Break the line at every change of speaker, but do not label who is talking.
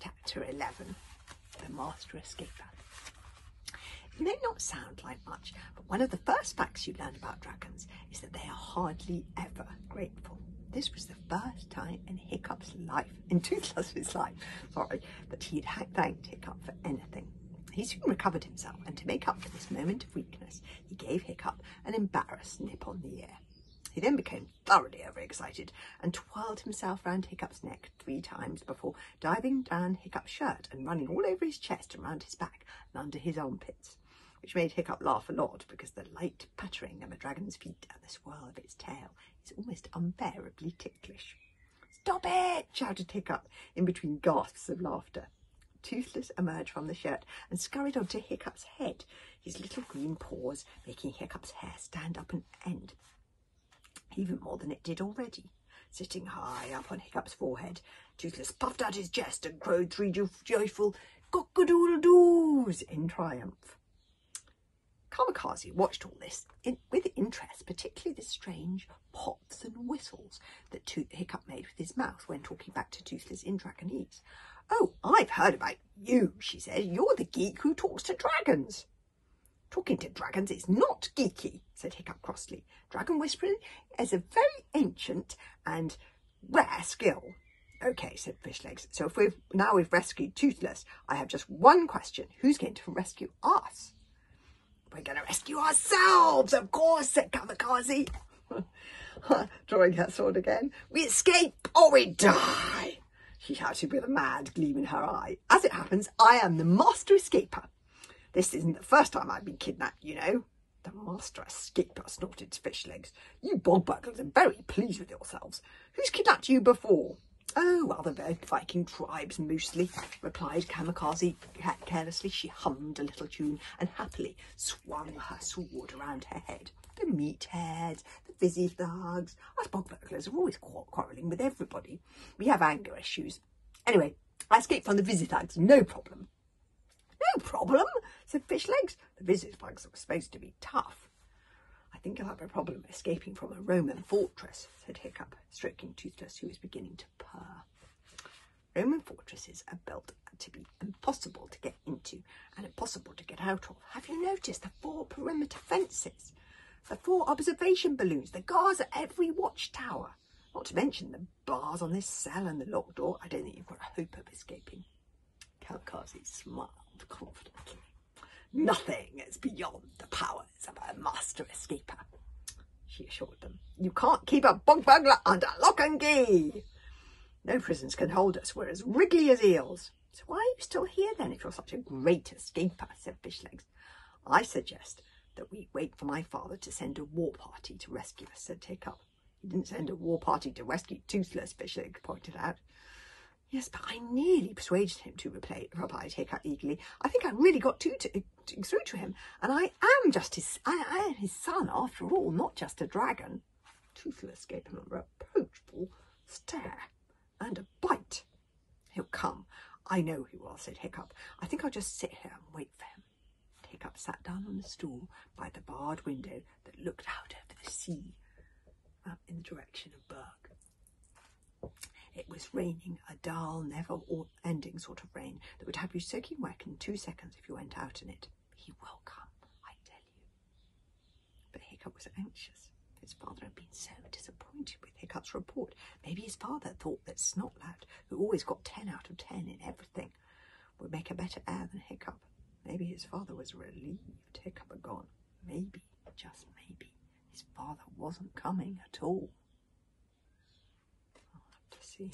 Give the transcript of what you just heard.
Chapter 11, The Master Escaper. It may not sound like much, but one of the first facts you learn about dragons is that they are hardly ever grateful. This was the first time in Toothless's life, that he had thanked Hiccup for anything. He soon recovered himself, and to make up for this moment of weakness, he gave Hiccup an embarrassed nip on the ear. He then became thoroughly overexcited and twirled himself round Hiccup's neck 3 times before diving down Hiccup's shirt and running all over his chest and round his back and under his armpits, which made Hiccup laugh a lot because the light pattering of a dragon's feet and the swirl of its tail is almost unbearably ticklish. "Stop it!" shouted Hiccup in between gasps of laughter. Toothless emerged from the shirt and scurried onto Hiccup's head, his little green paws making Hiccup's hair stand up on end, even more than it did already. Sitting high up on Hiccup's forehead, Toothless puffed out his chest and crowed 3 joyful cock-a-doodle-doos in triumph. Kamikaze watched all this with interest, particularly the strange pops and whistles that Hiccup made with his mouth when talking back to Toothless in Dragonese. "Oh, I've heard about you," she said. "You're the geek who talks to dragons." "Talking to dragons is not geeky," said Hiccup crossly. "Dragon whispering is a very ancient and rare skill." "Okay," said Fishlegs. "So if we've rescued Toothless, I have just one question. Who's going to rescue us?" "We're going to rescue ourselves, of course," said Kamikaze, drawing her sword again. "We escape or we die," she shouted with a mad gleam in her eye. "As it happens, I am the Master Escaper. This isn't the first time I've been kidnapped, you know." "The Master Escaper," snorted Fishlegs. "You bog burglars are very pleased with yourselves. Who's kidnapped you before?" "Oh, other Viking tribes mostly," replied Kamikaze carelessly. She hummed a little tune and happily swung her sword around her head. "The meatheads, the fizzy thugs. Us bog burglars are always quarrelling with everybody. We have anger issues. Anyway, I escaped from the fizzy thugs, no problem." "No problem," said Fishlegs. "The fizzy thugs were supposed to be tough." "I think I'll have a problem escaping from a Roman fortress," said Hiccup, stroking Toothless, who was beginning to purr. "Roman fortresses are built to be impossible to get into and impossible to get out of. Have you noticed the 4 perimeter fences? The 4 observation balloons, the guards at every watchtower? Not to mention the bars on this cell and the locked door. I don't think you've got a hope of escaping." Kamikaze smiled confidently. "Nothing is beyond the powers of a Master Escaper," she assured them. "You can't keep a bog burglar under lock and key. No prisons can hold us. We're as wriggly as eels." "So why are you still here then, if you're such a great escaper?" said Fishlegs. "I suggest that we wait for my father to send a war party to rescue us," said Hiccup. "He didn't send a war party to rescue Toothless," Fishlegs pointed out. "Yes, but I nearly persuaded him to," replied Hiccup eagerly. "I think I really got through to him, and I am his son after all, not just a dragon." Toothless gave him a reproachful stare and a bite. "He'll come. I know he will," said Hiccup. "I think I'll just sit here and wait for him." Hiccup sat down on the stool by the barred window that looked out over the sea in the direction of Berg. It was raining, a dull, never-ending sort of rain that would have you soaking wet in 2 seconds if you went out in it. "He will come, I tell you." But Hiccup was anxious. His father had been so disappointed with Hiccup's report. Maybe his father thought that Snotlout, who always got 10 out of 10 in everything, would make a better heir than Hiccup. Maybe his father was relieved Hiccup had gone. Maybe, just maybe, his father wasn't coming at all. I'll have to see.